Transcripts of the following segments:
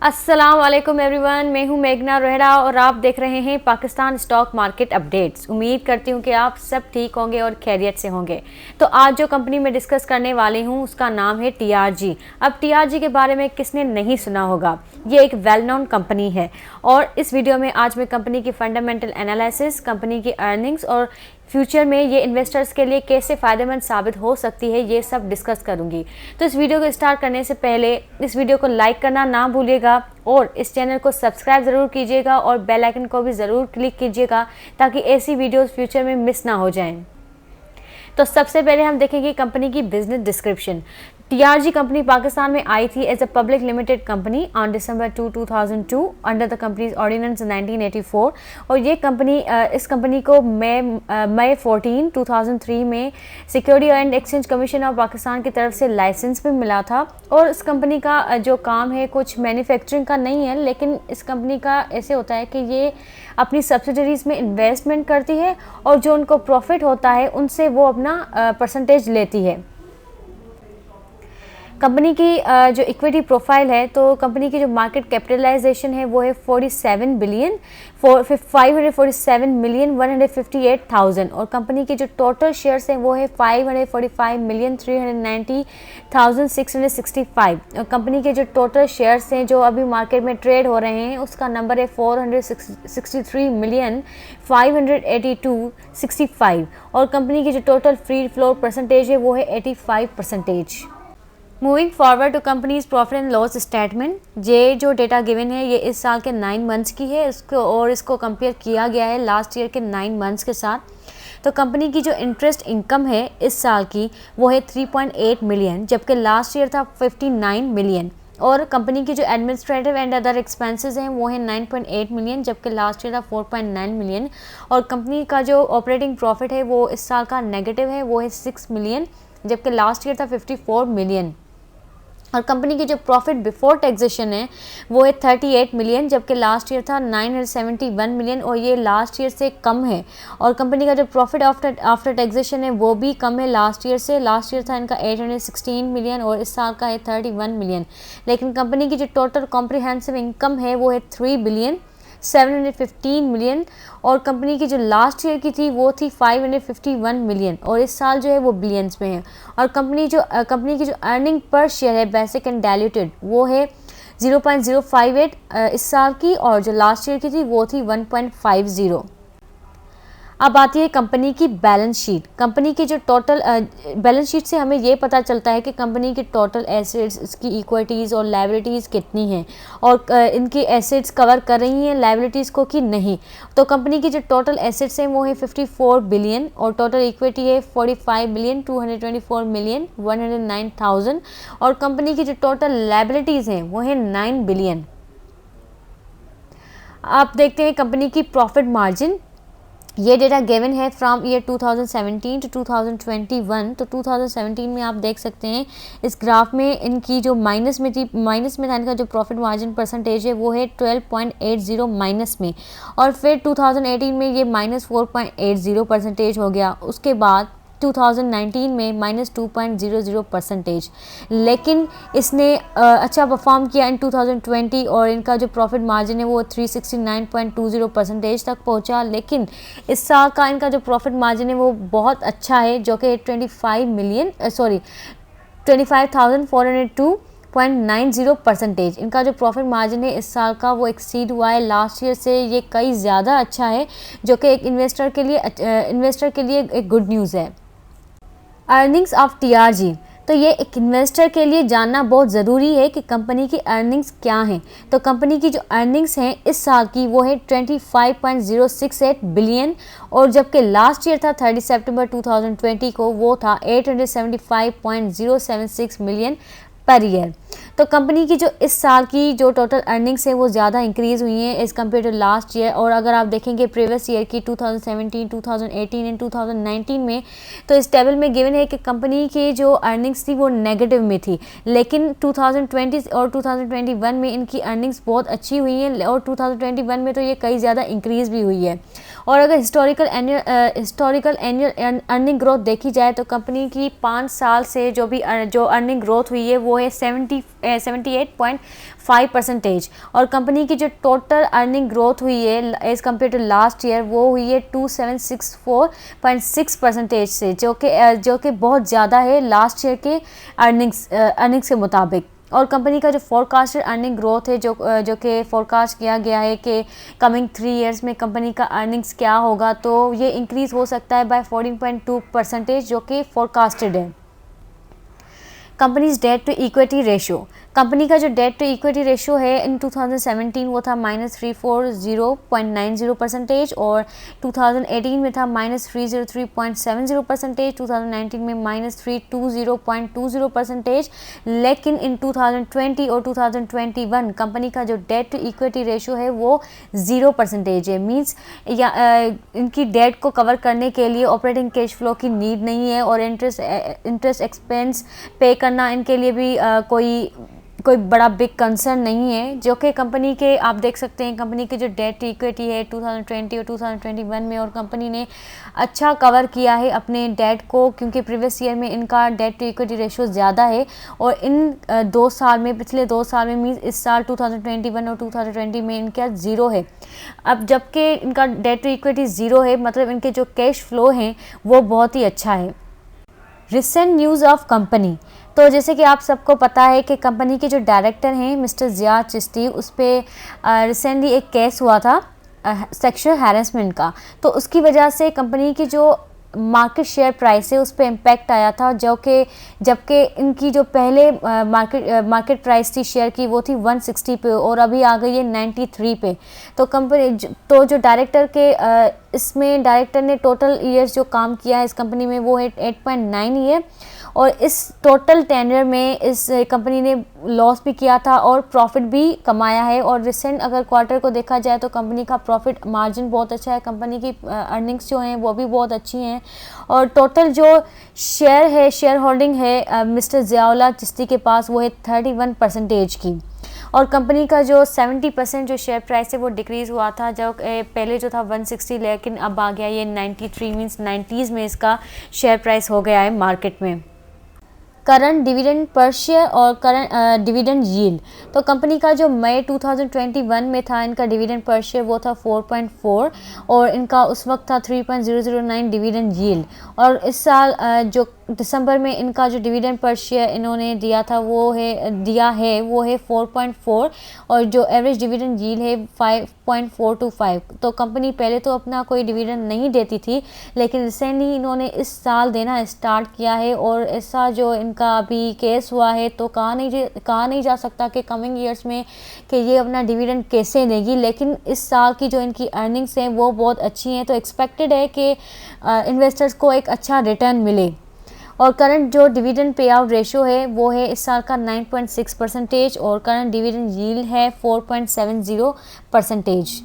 अस्सलाम वालेकुम एवरीवन, मैं हूं मेघना रोहरा और आप देख रहे हैं पाकिस्तान स्टॉक मार्केट अपडेट्स। उम्मीद करती हूं कि आप सब ठीक होंगे और खैरियत से होंगे। तो आज जो कंपनी में डिस्कस करने वाली हूं उसका नाम है टीआरजी। अब टीआरजी के बारे में किसने नहीं सुना होगा, ये एक वेल नोन कंपनी है और इस वीडियो में आज मैं कंपनी की फंडामेंटल एनालिसिस, कंपनी की अर्निंग्स और फ्यूचर में ये इन्वेस्टर्स के लिए कैसे फ़ायदेमंद साबित हो सकती है, ये सब डिस्कस करूंगी। तो इस वीडियो को स्टार्ट करने से पहले इस वीडियो को लाइक करना ना भूलिएगा और इस चैनल को सब्सक्राइब ज़रूर कीजिएगा और बेल आइकन को भी ज़रूर क्लिक कीजिएगा ताकि ऐसी वीडियोस फ्यूचर में मिस ना हो जाएं। तो सबसे पहले हम देखेंगे कंपनी की business description. TRG company Pakistan में आई थी as a public limited company on December 2, 2002 under the companies ordinance 1984 और ये कंपनी इस कंपनी को मई 14, 2003 में security and exchange commission of Pakistan की तरफ से लाइसेंस भी मिला था। और इस कंपनी का जो काम है कुछ मैन्युफैक्चरिंग का नहीं है, लेकिन इस कंपनी का ऐसे होता है कि ये अपनी सब्सिडरीज में इन्वेस्टमेंट करती है और जो उनको प्रॉफिट होता है उनसे वो अपना परसेंटेज लेती है। कंपनी की जो इक्विटी प्रोफाइल है, तो कंपनी की जो मार्केट कैपिटलाइजेशन है वो है 47 बिलियन 547,158,000 और कंपनी के जो टोटल शेयर्स हैं वो है 545,390,665 और कंपनी के जो टोटल शेयर्स हैं जो अभी मार्केट में ट्रेड हो रहे हैं उसका नंबर है 463,582,65 और कंपनी की जो टोटल फ्री फ्लोर परसेंटेज है वो है 85%। Moving forward to company's profit and loss statement, ये जो डेटा गिवन है ये इस साल के 9 मंथ्स की है इसको कंपेयर किया गया है लास्ट ईयर के 9 मंथ्स के साथ। तो कंपनी की जो इंटरेस्ट इनकम है इस साल की वो है 3.8 मिलियन जबकि लास्ट ईयर था 59 मिलियन और कंपनी की जो एडमिनिस्ट्रेटिव एंड अदर एक्सपेंसेस हैं वो है 9.8 मिलियन जबकि लास्ट ईयर था 4.9 मिलियन और कंपनी का जो ऑपरेटिंग प्रॉफिट है वो इस साल का नेगेटिव है, वो है 6 मिलियन जबकि लास्ट ईयर था 54 मिलियन और कंपनी की जो प्रॉफिट बिफोर टैक्सेशन है वो है 38 मिलियन जबकि लास्ट ईयर था 971 मिलियन और ये लास्ट ईयर से कम है और कंपनी का जो प्रॉफिट आफ्टर टैक्सेशन है वो भी कम है लास्ट ईयर से। लास्ट ईयर था इनका 816 मिलियन और इस साल का है 31 मिलियन, लेकिन कंपनी की जो टोटल कॉम्प्रिहेंसिव इनकम है वो है 3 बिलियन 715 मिलियन और कंपनी की जो लास्ट ईयर की थी वो थी 551 मिलियन और इस साल जो है वो बिलियंस में है और कंपनी की जो अर्निंग पर शेयर है बेसिक एंड डाइल्यूटेड वो है 0.058 इस साल की और जो लास्ट ईयर की थी वो थी 1.50। अब आती है कंपनी की बैलेंस शीट। कंपनी की जो टोटल बैलेंस शीट से हमें ये पता चलता है कि कंपनी की टोटल एसेट्स, इसकी इक्विटीज़ और लायबिलिटीज़ कितनी हैं और इनकी एसेट्स कवर कर रही हैं लायबिलिटीज़ को कि नहीं। तो कंपनी की जो टोटल एसेट्स हैं वो है 54 बिलियन और टोटल इक्विटी है 45,224,109,000 और कंपनी की जो टोटल लायबिलिटीज़ हैं वो है 9 बिलियन। आप देखते हैं कंपनी की प्रॉफिट मार्जिन। ये डेटा गिवन है फ्रॉम ईयर 2017 टू 2021। तो 2017 में आप देख सकते हैं इस ग्राफ में इनकी जो माइनस में था इनका जो प्रॉफिट मार्जिन परसेंटेज है वो है 12.80 माइनस में और फिर 2018 में ये -4.80% हो गया। उसके बाद 2019 में -2.00%, लेकिन इसने अच्छा परफॉर्म किया इन 2020 और इनका जो प्रॉफिट मार्जिन है वो 369.20% तक पहुंचा। लेकिन इस साल का इनका जो प्रॉफिट मार्जिन है वो बहुत अच्छा है जो कि 25,402.90%। इनका जो प्रॉफिट मार्जिन है इस साल का वो एक्सीड हुआ है लास्ट ईयर से, ये कई ज़्यादा अच्छा है जो कि एक इन्वेस्टर के लिए एक गुड न्यूज़ है। अर्निंग्स ऑफ टीआरजी, तो ये एक इन्वेस्टर के लिए जानना बहुत ज़रूरी है कि कंपनी की अर्निंग्स क्या हैं। तो कंपनी की जो अर्निंग्स हैं इस साल की वो है 25.068 बिलियन और जबकि लास्ट ईयर था 30 सितंबर 2020 को वो था 875.076 मिलियन पर ईयर। तो कंपनी की जो इस साल की जो टोटल अर्निंग्स है वो ज़्यादा इंक्रीज़ हुई हैं as compare to last year. और अगर आप देखेंगे प्रीवियस ईयर की 2017, 2018 एंड 2019 में, तो इस टेबल में गिवन है कि कंपनी की जो अर्निंग्स थी वो नेगेटिव में थी, लेकिन 2020 और 2021 में इनकी अर्निंग्स बहुत अच्छी हुई हैं और 2021 में तो ये कई ज़्यादा इंक्रीज़ भी हुई है। और अगर हिस्टोरिकल एनुअल अर्निंग ग्रोथ देखी जाए तो कंपनी की 5 साल से जो अर्निंग ग्रोथ हुई है वो है 78.5%। और कंपनी की जो टोटल अर्निंग ग्रोथ हुई है as compare to last year वो हुई है 2764.6% से, जो कि बहुत ज़्यादा है लास्ट ईयर के अर्निंग्स के मुताबिक। और कंपनी का जो फोरकास्टेड अर्निंग ग्रोथ है जो कि फोरकास्ट किया गया है कि कमिंग 3 ईयर्स में कंपनी का अर्निंग्स क्या होगा, तो ये इंक्रीज़ हो सकता है बाय 14.2% जो कि फोरकास्टेड है। Company's debt to equity ratio, company का जो डेट टू इक्विटी रेशो है इन 2017 वो था -340.90%, और 2018 में था -303.70%, 2019 में -320.20%, लेकिन इन 2020 और 2021 कंपनी का जो डेट टू इक्विटी रेशो है वो 0% है। मींस इनकी डेट को कवर करने के लिए ऑपरेटिंग कैश फ्लो की नीड नहीं है, और इंटरेस्ट एक्सपेंस पे करना इनके लिए भी कोई बड़ा बिग कंसर्न नहीं है, जो कि कंपनी के आप देख सकते हैं कंपनी की जो डेट इक्विटी है 2020 और 2021 में, और कंपनी ने अच्छा कवर किया है अपने डेट को, क्योंकि प्रीवियस ईयर में इनका डेट टू इक्विटी रेशो ज़्यादा है, और इन पिछले 2 साल में मीन्स इस साल 2021 और 2020 में इनका ज़ीरो है। अब जबकि इनका डेट टू इक्विटी ज़ीरो है, मतलब इनके जो कैश फ्लो हैं वो बहुत ही अच्छा है। रिसेंट न्यूज़ ऑफ कंपनी, तो जैसे कि आप सबको पता है कि कंपनी के जो डायरेक्टर हैं मिस्टर ज़िया चिश्ती, उस पर रिसेंटली एक केस हुआ था सेक्सुअल हैरेसमेंट का, तो उसकी वजह से कंपनी की जो मार्केट शेयर प्राइस है उस पर इम्पैक्ट आया था, जबकि इनकी जो पहले मार्केट प्राइस थी शेयर की वो थी 160 पे, और अभी आ गई है 93 पे। तो जो इसमें डायरेक्टर ने टोटल ईयर्स जो काम किया है इस कंपनी में वो है 8.9 ईयर, और इस टोटल टेन्योर में इस कंपनी ने लॉस भी किया था और प्रॉफिट भी कमाया है। और रिसेंट अगर क्वार्टर को देखा जाए तो कंपनी का प्रॉफिट मार्जिन बहुत अच्छा है, कंपनी की अर्निंग्स जो हैं वो भी बहुत अच्छी हैं, और टोटल जो शेयर होल्डिंग है मिस्टर ज़ियाउल्लाह चिश्ती के पास वो है 31% की। और कंपनी का जो 70% जो शेयर प्राइस है वो डिक्रीज़ हुआ था, जो पहले जो था 160, लेकिन अब आ गया ये 93, मीन्स 90s में इसका शेयर प्राइस हो गया है मार्केट में। करंट डिविडेंड पर शेयर और करंट डिविडेंड यील्ड, तो कंपनी का जो मई 2021 में था इनका डिविडेंड पर शेयर वो था 4.4, और इनका उस वक्त था 3.009 डिविडेंड यील्ड। और इस साल जो दिसंबर में इनका जो डिविडेंड पर शेयर इन्होंने दिया है वो है 4.4, और जो एवरेज डिविडेंड यील्ड है 5.425। तो कंपनी पहले तो अपना कोई डिविडेंड नहीं देती थी, लेकिन रिसेंटली इन्होंने इस साल देना स्टार्ट किया है, और ऐसा जो इनका अभी केस हुआ है तो कहा नहीं जा सकता कि कमिंग ईयर्स में कि ये अपना डिविडेंड कैसे देगी, लेकिन इस साल की जो इनकी अर्निंग्स हैं वो बहुत अच्छी हैं, तो एक्सपेक्टेड है कि इन्वेस्टर्स को एक अच्छा रिटर्न मिले। और करंट जो डिविडेंड पे आउट रेशो है वो है इस साल का 9.6%, और करंट डिविडेंड यील्ड है 4.70%।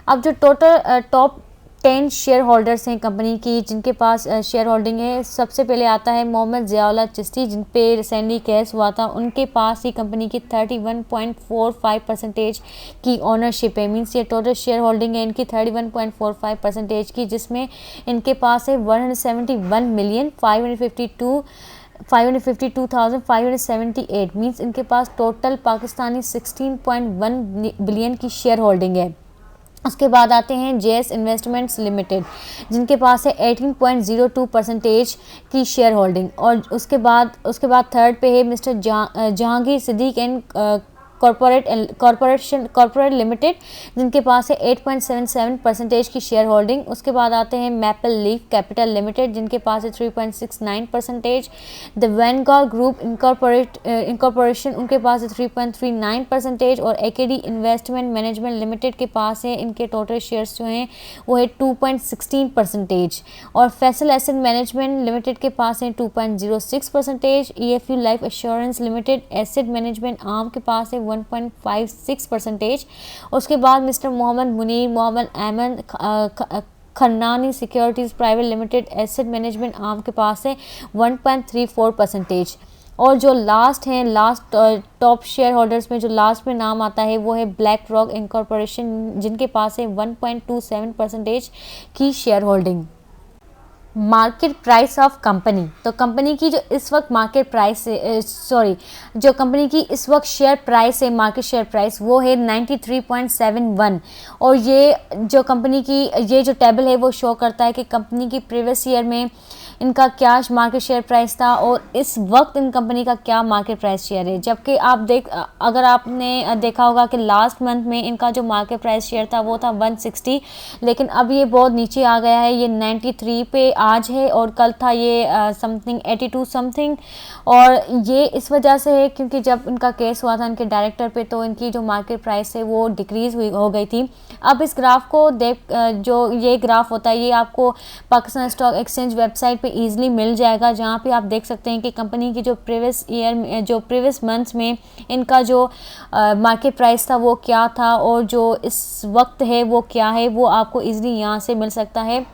अब जो टोटल टॉप 10 शेयर होल्डर्स हैं कंपनी की जिनके पास शेयर होल्डिंग है, सबसे पहले आता है मोहम्मद ज़ियाउल्लाह चिश्ती, जिन पे रिसेंटली केस हुआ था, उनके पास ही कंपनी की 31.45% की ओनरशिप है। मीन्स ये टोटल शेयर होल्डिंग है इनकी 31.45% की, जिसमें इनके पास है 171,552,578, मीन्स इनके पास टोटल पाकिस्तानी 16.1 बिलियन की शेयर होल्डिंग है। उसके बाद आते हैं जेएस इन्वेस्टमेंट्स लिमिटेड, जिनके पास है 18.02% की शेयर होल्डिंग, और उसके बाद थर्ड पे है Mr Jahangir Siddique and corporate limited, जिनके पास है 8.77% की शेयर होल्डिंग। उसके बाद आते हैं मैपल लीफ कैपिटल लिमिटेड, जिनके पास है 3.69%। द वैनगार्ड ग्रुप इनकॉर्पोरेशन उनके पास है 3.39%, और एकेडी इन्वेस्टमेंट मैनेजमेंट लिमिटेड के पास है, इनके टोटल शेयर्स जो हैं वो है 2.16%, और फैसल एसेट मैनेजमेंट लिमिटेड के पास है 2.06%। EFU life assurance limited asset management arm के पास है 1.56%। उसके बाद mister Mohammad Munir Mohammad Ahmed Khanani securities private limited asset management arm के पास है 1.34%। और जो लास्ट टॉप शेयर होल्डर्स में जो लास्ट में नाम आता है वो है ब्लैक रॉक इनकॉर्पोरेशन, जिनके पास है 1.27% की share holding. Market price of company. तो कंपनी की जो इस वक्त मार्केट प्राइस जो कंपनी की इस वक्त शेयर प्राइस है, मार्केट शेयर प्राइस, वो है 93.71। और ये जो कंपनी की ये जो टेबल है वो शो करता है कि कंपनी की प्रीवियस ईयर में इनका क्या मार्केट शेयर प्राइस था और इस वक्त इन कंपनी का क्या मार्केट प्राइस शेयर है। जबकि अगर आपने देखा होगा कि लास्ट मंथ में इनका जो मार्केट प्राइस शेयर था वो था 160, लेकिन अब ये बहुत नीचे आ गया है, ये 93 पे आज है और कल था ये समथिंग 82 समथिंग। और ये इस वजह से है क्योंकि जब इनका केस हुआ था इनके डायरेक्टर पे तो इनकी जो मार्केट प्राइस है वो डिक्रीज़ हो गई थी। अब इस ग्राफ को जो ये ग्राफ होता है ये आपको पाकिस्तान स्टॉक एक्सचेंज वेबसाइट पे इजीली मिल जाएगा, जहाँ पे आप देख सकते हैं कि कंपनी की जो प्रीवियस मंथ्स में इनका जो मार्केट प्राइस था वो क्या था और जो इस वक्त है वो क्या है, वो आपको इजीली यहाँ से मिल सकता है।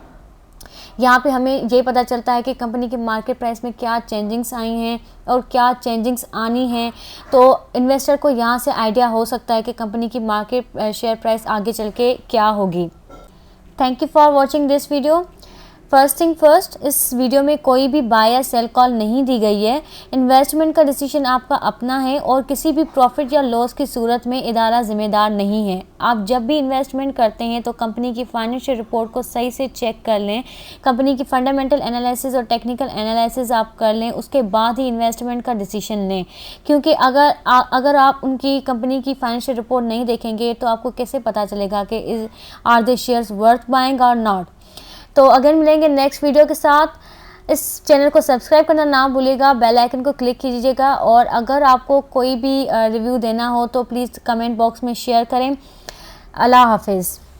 यहाँ पे हमें ये पता चलता है कि कंपनी के मार्केट प्राइस में क्या चेंजिंग्स आई हैं और क्या चेंजिंग्स आनी हैं। तो इन्वेस्टर को यहाँ से आइडिया हो सकता है कि कंपनी की मार्केट शेयर प्राइस आगे चल के क्या होगी। Thank you for watching this video. First thing first, इस वीडियो में कोई भी बाय या सेल कॉल नहीं दी गई है। इन्वेस्टमेंट का डिसीजन आपका अपना है और किसी भी प्रॉफिट या लॉस की सूरत में इदारा जिम्मेदार नहीं है। आप जब भी इन्वेस्टमेंट करते हैं तो कंपनी की फाइनेंशियल रिपोर्ट को सही से चेक कर लें, कंपनी की फंडामेंटल एनालिसिस और टेक्निकल एनालिसिस आप कर लें, उसके बाद ही इन्वेस्टमेंट का डिसीजन लें। क्योंकि अगर आप उनकी कंपनी की फाइनेंशियल रिपोर्ट नहीं देखेंगे तो आपको कैसे पता चलेगा कि are they shares worth buying और नॉट। तो अगर मिलेंगे नेक्स्ट वीडियो के साथ। इस चैनल को सब्सक्राइब करना ना भूलिएगा, बेल आइकन को क्लिक कीजिएगा और अगर आपको कोई भी रिव्यू देना हो तो प्लीज़ कमेंट बॉक्स में शेयर करें। अल्लाह हाफिज़।